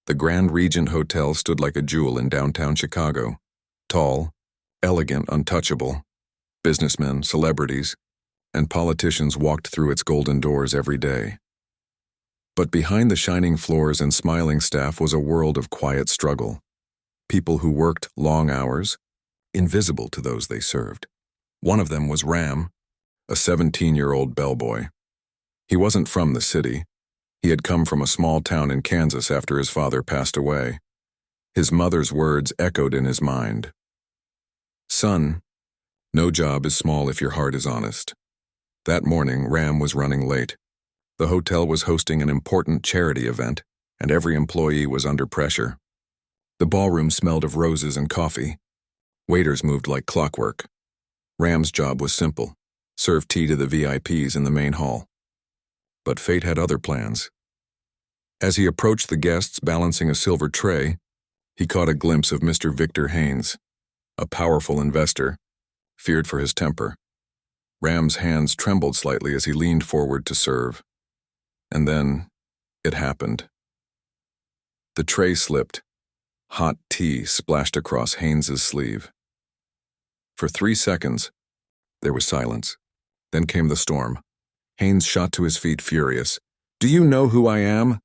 The Grand Regent Hotel stood like a jewel in downtown Chicago. Tall, elegant, untouchable. Businessmen, celebrities, and politicians walked through its golden doors every day. But behind the shining floors and smiling staff was a world of quiet struggle. People who worked long hours, invisible to those they served. One of them was Ram, a 17-year-old bellboy. He wasn't from the city. He had come from a small town in Kansas after his father passed away. His mother's words echoed in his mind. "Son, no job is small if your heart is honest." That morning, Ram was running late. The hotel was hosting an important charity event, and every employee was under pressure. The ballroom smelled of roses and coffee. Waiters moved like clockwork. Ram's job was simple: serve tea to the VIPs in the main hall. But fate had other plans. As he approached the guests balancing a silver tray, he caught a glimpse of Mr. Victor Haynes, a powerful investor, feared for his temper. Ram's hands trembled slightly as he leaned forward to serve. And then, it happened. The tray slipped. Hot tea splashed across Haynes's sleeve. For 3 seconds, there was silence. Then came the storm. Haynes shot to his feet, furious. "Do you know who I am?"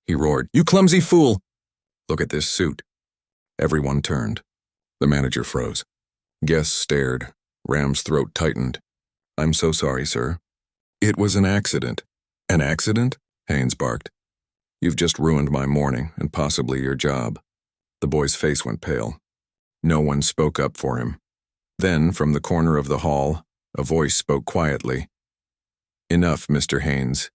he roared. "You clumsy fool! Look at this suit." Everyone turned. The manager froze. Guests stared. Ram's throat tightened. "I'm so sorry, sir." "It was an accident." "An accident?" Haynes barked. "You've just ruined my morning and possibly your job." The boy's face went pale. No one spoke up for him. Then, from the corner of the hall, a voice spoke quietly. "Enough, Mr. Haynes."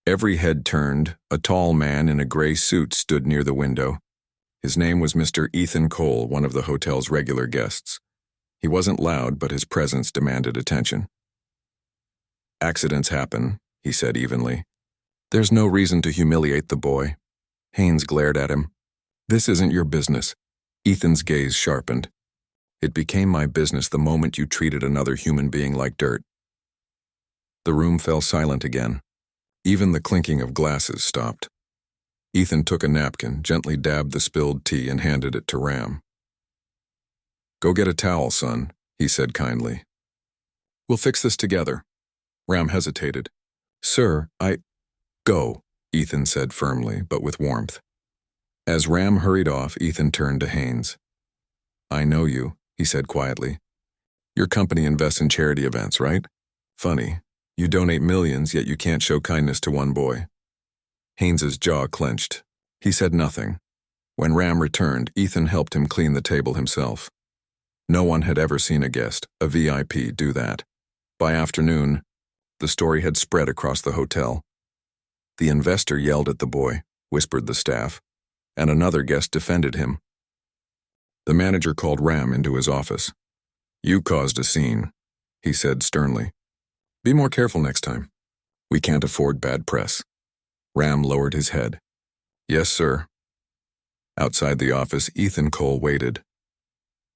Every head turned. A tall man in a gray suit stood near the window. His name was Mr. Ethan Cole, one of the hotel's regular guests. He wasn't loud, but his presence demanded attention. "Accidents happen," he said evenly. "There's no reason to humiliate the boy." Haynes glared at him. "This isn't your business." Ethan's gaze sharpened. "It became my business the moment you treated another human being like dirt." The room fell silent again. Even the clinking of glasses stopped. Ethan took a napkin, gently dabbed the spilled tea, and handed it to Ram. "Go get a towel, son," he said kindly. "We'll fix this together." Ram hesitated. "Sir, Go," Ethan said firmly, but with warmth. As Ram hurried off, Ethan turned to Haynes. "I know you," he said quietly. "Your company invests in charity events, right? Funny. You donate millions, yet you can't show kindness to one boy." Haynes's jaw clenched. He said nothing. When Ram returned, Ethan helped him clean the table himself. No one had ever seen a guest, a VIP, do that. By afternoon, the story had spread across the hotel. The investor yelled at the boy, whispered the staff, and another guest defended him. The manager called Ram into his office. "You caused a scene," he said sternly. "Be more careful next time. We can't afford bad press." Ram lowered his head. "Yes, sir." Outside the office, Ethan Cole waited.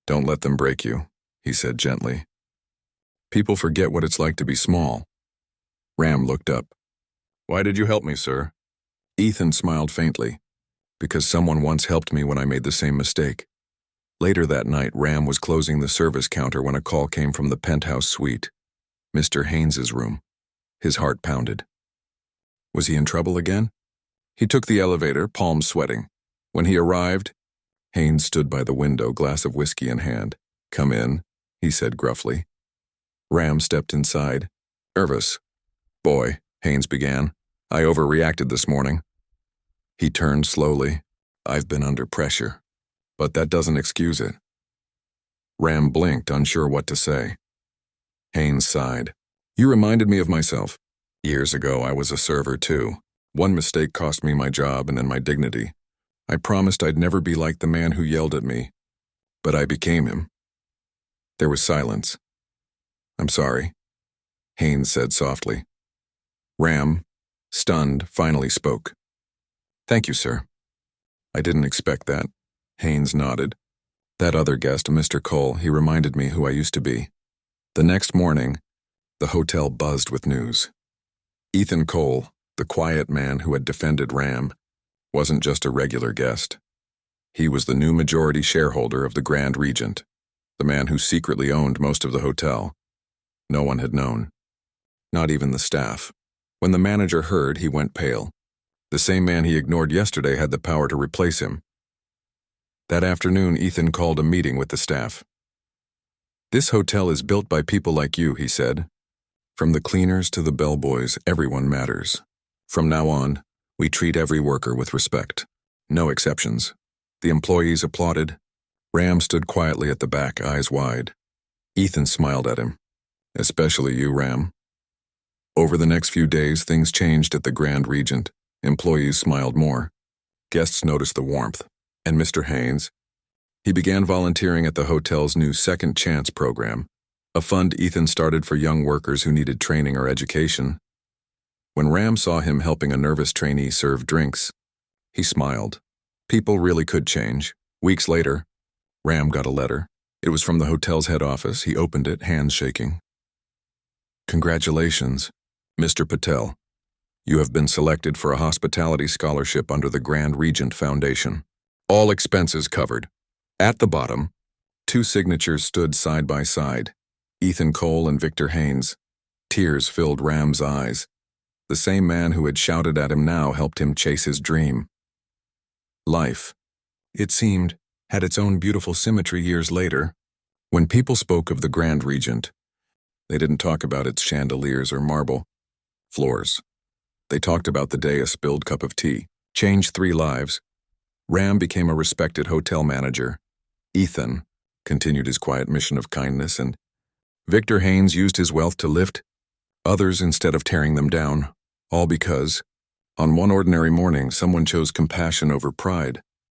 "Don't let them break you," he said gently. "People forget what it's like to be small." Ram looked up. "Why did you help me, sir?" Ethan smiled faintly. "Because someone once helped me when I made the same mistake." Later that night, Ram was closing the service counter when a call came from the penthouse suite. Mr. Haynes's room. His heart pounded. Was he in trouble again? He took the elevator, palms sweating. When he arrived, Haynes stood by the window, glass of whiskey in hand. "Come in," he said gruffly. Ram stepped inside. "Nervous." "Boy," Haynes began, "I overreacted this morning." He turned slowly. "I've been under pressure, but that doesn't excuse it." Ram blinked, unsure what to say. Haynes sighed. "You reminded me of myself. Years ago, I was a server too. One mistake cost me my job and then my dignity. I promised I'd never be like the man who yelled at me, but I became him." There was silence. "I'm sorry," Haynes said softly. Ram, stunned, finally spoke. "Thank you, sir." "I didn't expect that." Haynes nodded. "That other guest, Mr. Cole, he reminded me who I used to be." The next morning, the hotel buzzed with news. Ethan Cole, the quiet man who had defended Ram, wasn't just a regular guest. He was the new majority shareholder of the Grand Regent, the man who secretly owned most of the hotel. No one had known. Not even the staff. When the manager heard, he went pale. The same man he ignored yesterday had the power to replace him. That afternoon, Ethan called a meeting with the staff. "This hotel is built by people like you," he said. "From the cleaners to the bellboys, everyone matters. From now on, we treat every worker with respect. No exceptions." The employees applauded. Ram stood quietly at the back, eyes wide. Ethan smiled at him. "Especially you, Ram." Over the next few days, things changed at the Grand Regent. Employees smiled more. Guests noticed the warmth. And Mr. Haynes, he began volunteering at the hotel's new Second Chance program, a fund Ethan started for young workers who needed training or education. When Ram saw him helping a nervous trainee serve drinks, he smiled. People really could change. Weeks later, Ram got a letter. It was from the hotel's head office. He opened it, hands shaking. "Congratulations, Mr. Patel. You have been selected for a hospitality scholarship under the Grand Regent Foundation. All expenses covered." At the bottom, two signatures stood side by side, Ethan Cole and Victor Haynes. Tears filled Ram's eyes. The same man who had shouted at him now helped him chase his dream. Life, it seemed, had its own beautiful symmetry years later. When people spoke of the Grand Regent, they didn't talk about its chandeliers or marble floors. They talked about the day a spilled cup of tea changed 3 lives. Ram became a respected hotel manager. Ethan continued his quiet mission of kindness, and Victor Haynes used his wealth to lift others instead of tearing them down, all because, on one ordinary morning, someone chose compassion over pride.